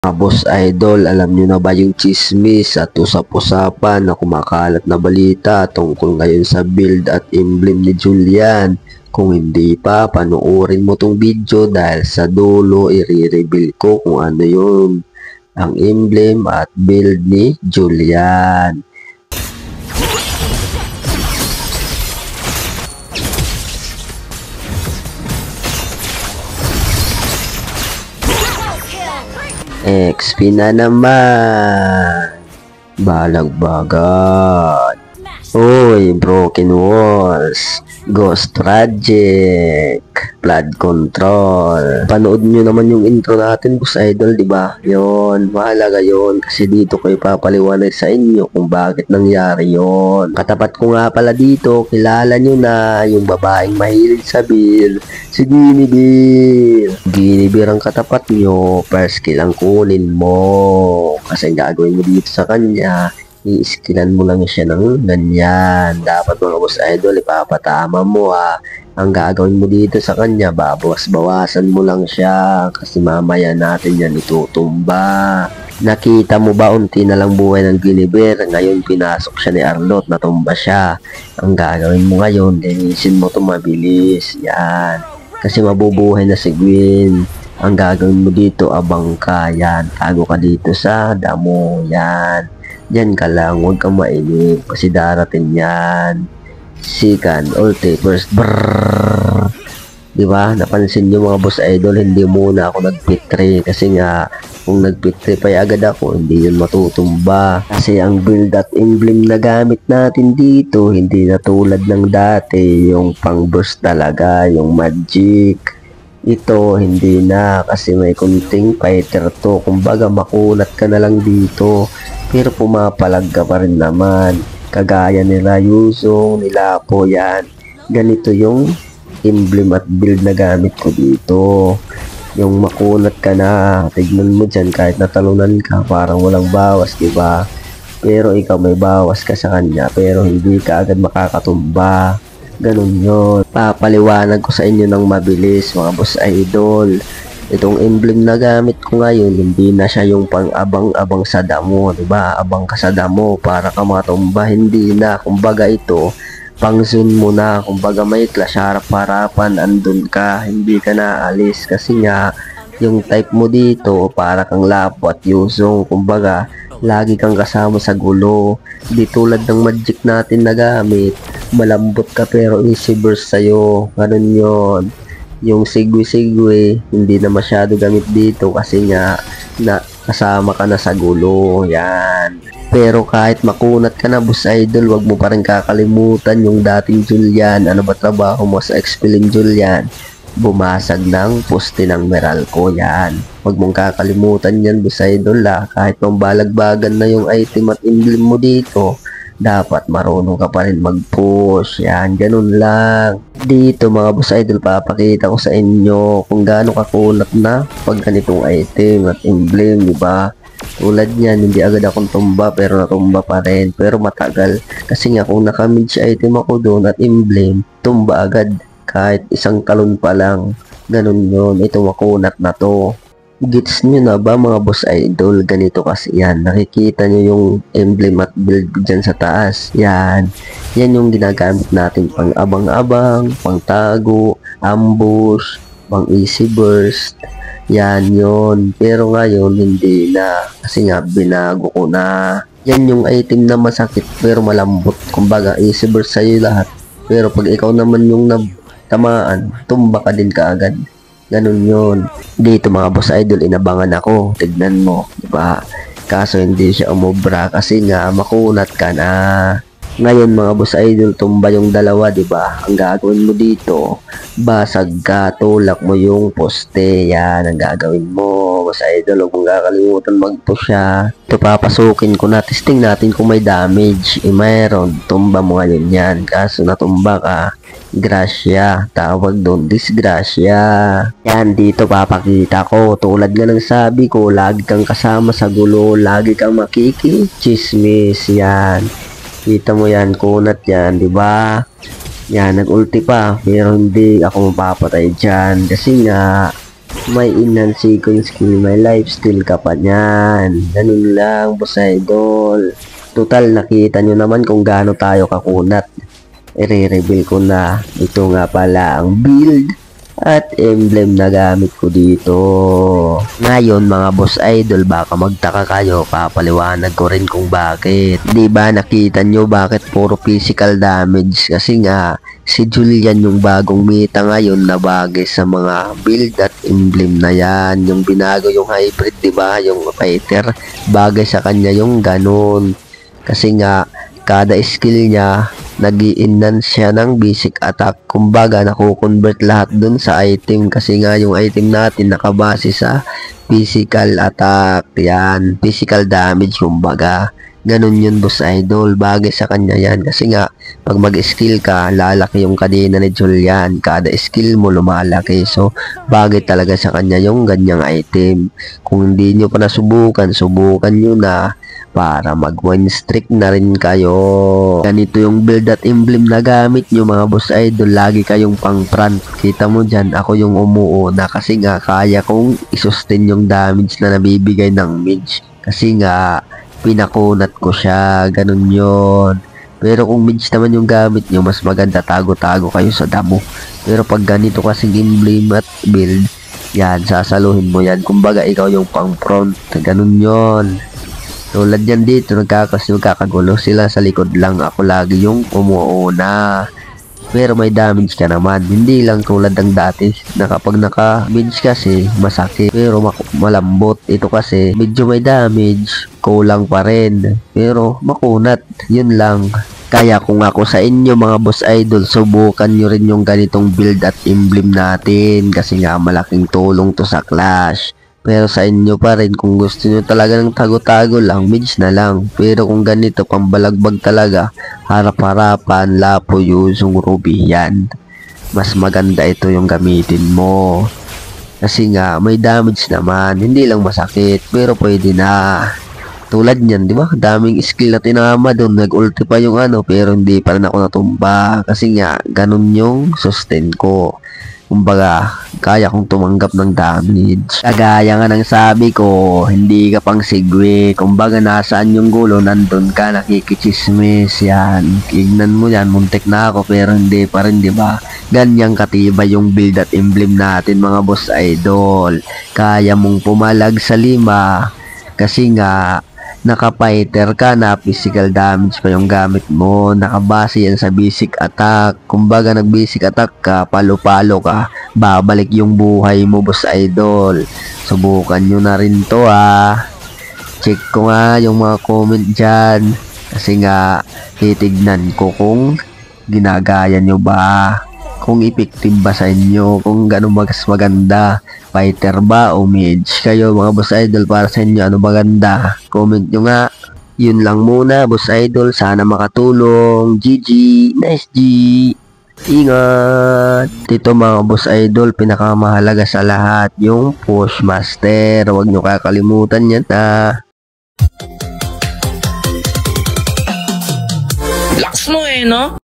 Boss Idol, alam nyo na ba yung chismis at usap-usapan na kumakalat na balita tungkol ngayon sa build at emblem ni Julian? Kung hindi pa, panoorin mo tong video dahil sa dulo i-reveal ko kung ano yun ang emblem at build ni Julian. XP na naman. Balagbagan. Uy, Broken Walls. Ghost Project. Blood Control. Panood nyo naman yung intro natin, Boss Idol, di ba? Yon, mahalaga yon kasi dito ko ipapaliwanag sa inyo kung bakit nangyari yon. Katapat ko nga pala dito, kilala nyo na yung babaeng mahilig sa beer, si Guinevere. Guinevere ang katapat nyo, first kill ang kunin mo. Kasi gagawin mo dito sa kanya, i-skillan mo lang siya ng ganyan. Dapat mga Boss Idol, ipapatama mo ang gagawin mo dito sa kanya, babawas-bawasan mo lang siya kasi mamaya natin yan itutumba. Nakita mo ba unti na lang buhay ng Guinevere? Ngayon pinasok siya ni Arlot, natumba siya. Ang gagawin mo ngayon, linisin mo ito mabilis. Yan. Kasi mabubuhay na si Gwen. Ang gagawin mo dito, abang ka. Yan. Tago ka dito sa damo. Yan. Yan ka lang. Huwag kang mainip kasi darating yan. Second, ulti, first, brrrr. Diba? Napansin nyo mga Boss Idol, hindi muna ako nag-pitry kasi nga, kung nag-pitry pa agad ako, hindi yun matutumba. Kasi ang build at emblem na gamit natin dito, hindi na tulad ng dati, yung pang burst talaga, yung magic. Ito, hindi na kasi may kunting fighter to. Kumbaga, makunat ka na lang dito, pero pumapalag ka pa rin naman. Kagaya nila Yuzong, nila po yan. Ganito yung emblem at build na gamit ko dito. Yung makunat ka na, tignan mo dyan kahit natalunan ka, parang walang bawas, diba? Pero ikaw may bawas ka sa kanya, pero hindi ka agad makakatumba. Ganun yun. Papaliwanag ko sa inyo ng mabilis, mga Boss Idol. Itong emblem na gamit ko ngayon, hindi na siya yung pang-abang-abang sa damo, diba? Abang ka sa damo para ka matumba, hindi na. Kumbaga ito, pang-zoom mo na. Kumbaga may clash harap-harapan, andun ka, hindi ka naalis. Kasi nga, yung type mo dito, para kang Lapo at Yuzong. Kumbaga, lagi kang kasama sa gulo. Di tulad ng magic natin na gamit, malambot ka pero easy burst sa'yo. Ganun yun. Yung sigwi-sigwi, hindi na masyado gamit dito kasi nga kasama ka na sa gulo. Yan. Pero kahit makunat ka na, Boss Idol, wag mo pa rin kakalimutan yung dating Julian. Ano ba trabaho mo sa XP Julian? Bumasag ng poste ng Meralco. Yan. Wag mong kakalimutan yan, Boss Idol. Kahit pambalagbagan na yung item at emblem mo dito, dapat marunong ka pa rin mag-push. Yan, ganun lang. Dito mga Boss Idol, papakita ko sa inyo kung gaano kakunat na pag ganitong item at emblem, diba? Tulad niyan, hindi agad akong tumba pero natumba pa rin. Pero matagal. Kasi nga kung naka-midge item ako doon at emblem, tumba agad. Kahit isang talon pa lang. Ganun yun. Ito makunat na to. Gets nyo na ba mga Boss Idol? Ganito kasi yan. Nakikita nyo yung emblem at build dyan sa taas. Yan. Yan yung ginagamit natin pang abang-abang, pang tago, ambush, pang easy burst. Yan yun. Pero ngayon hindi na. Kasi nga binago ko na. Yan yung item na masakit pero malambot. Kumbaga easy burst sa'yo lahat. Pero pag ikaw naman yung tamaan, tumba ka din kaagad. Ganun yun. Dito mga Boss Idol, inabangan ako. Tignan mo, diba? Kaso hindi siya umubra kasi nga makunat ka na. Ngayon mga Boss Idol, tumba yung dalawa, diba? Ang gagawin mo dito, basag ka, tulak mo yung poste. Yan ang gagawin mo, Boss Idol. Huwag mong kakalimutan mag-push siya. Ito papasukin ko na. Testing natin kung may damage. Mayroon. Tumba mo ngayon yan. Kaso natumba ka, grasya, tawag doon, disgrasya. Yan, dito papakita ko. Tulad nga ng sabi ko, lagi kang kasama sa gulo, lagi kang makikichismis. Yan. Kita mo yan, kunat yan, di ba? Yan, nag-ulti pa. Pero hindi ako mapapatay dyan. Kasi nga, May inland sequence skill, may lifesteal ka pa niyan. Ganun lang, boss idol. Total, nakita nyo naman kung gaano tayo kakunat. I-reveal ko na. Ito nga pala ang build at emblem na gamit ko dito. Ngayon mga boss idol, baka magtaka kayo, papaliwanag ko rin kung bakit. Diba nakita nyo bakit puro physical damage? Kasi nga si Julian yung bagong meta ngayon na bagay sa mga build at emblem na yan. Yung binago yung hybrid, diba? Yung fighter, bagay sa kanya yung ganun. Kasi nga kada skill niya nag-i-enhance siya ng basic attack. Kumbaga, nakukonvert lahat dun sa item kasi nga yung item natin nakabase sa physical attack. Yan, physical damage kumbaga. Ganun yun boss idol, bagay sa kanya yan. Kasi nga, pag mag-skill ka, lalaki yung kadena ni Julian. Kada skill mo lumalaki. So, bagay talaga sa kanya yung ganyang item. Kung hindi nyo pa nasubukan, subukan nyo na para mag-win streak na rin kayo. Ganito yung build at emblem na gamit nyo mga boss idol. Lagi kayong pang front. Kita mo dyan, ako yung umuuna kasi nga kaya kong isustain yung damage na nabibigay ng mage. Kasi nga, pinakunat ko siya. Ganun yon. Pero kung mage naman yung gamit nyo, mas maganda tago-tago kayo sa damo. Pero pag ganito kasing emblem at build, yan, sasaluhin mo yan. Kumbaga, ikaw yung pang front. Ganun yon. Tulad yan dito, nagkakagulo sila sa likod lang. Ako lagi yung umuuna. Pero may damage ka naman. Hindi lang tulad ng dati na kapag naka-mage kasi masakit. Pero malambot. Ito kasi medyo may damage. Kulang pa rin. Pero makunat. Yun lang. Kaya kung ako sa inyo mga boss idol, subukan nyo rin yung ganitong build at emblem natin. Kasi nga malaking tulong to sa Clash. Pero sa inyo pa rin, kung gusto nyo talaga ng tago-tago lang, mage na lang. Pero kung ganito, pambalagbag talaga, harap-harapan, lapo, yusong, ruby, yan. Mas maganda ito yung gamitin mo. Kasi nga, may damage naman, hindi lang masakit, pero pwede na. Tulad niyan, di ba? Daming skill na tinama doon, nag-ulti pa yung pero hindi pa rin ako natumba. Kasi nga, ganun yung sustain ko. Kumbaga, kaya kong tumanggap ng damage. Kagaya nga ng sabi ko, hindi ka pang sigwe. Kumbaga, nasaan yung gulo, nandun ka, nakikichismis. Yan, tignan mo yan, muntik na ako, pero hindi pa rin, di ba? Ganyang katibay yung build at emblem natin, mga boss idol. Kaya mong pumalag sa 5. Kasi nga, naka-fighter ka na physical damage pa yung gamit mo, nakabase yan sa basic attack. Kumbaga nag-basic attack ka, palo-palo ka, babalik yung buhay mo boss idol. Subukan nyo na rin to Check ko nga yung mga comment dyan. Kasi nga titignan ko kung ginagaya nyo ba, kung effective ba sa inyo, kung gano'ng mas maganda, fighter ba o mage. Kayo mga boss idol, para sa inyo ano maganda, comment nyo nga. Yun lang muna boss idol, sana makatulong. GG, nice G. Ingat. Dito mga boss idol, pinakamahalaga sa lahat yung push master. Huwag nyo kakalimutan yan Lakas mo no?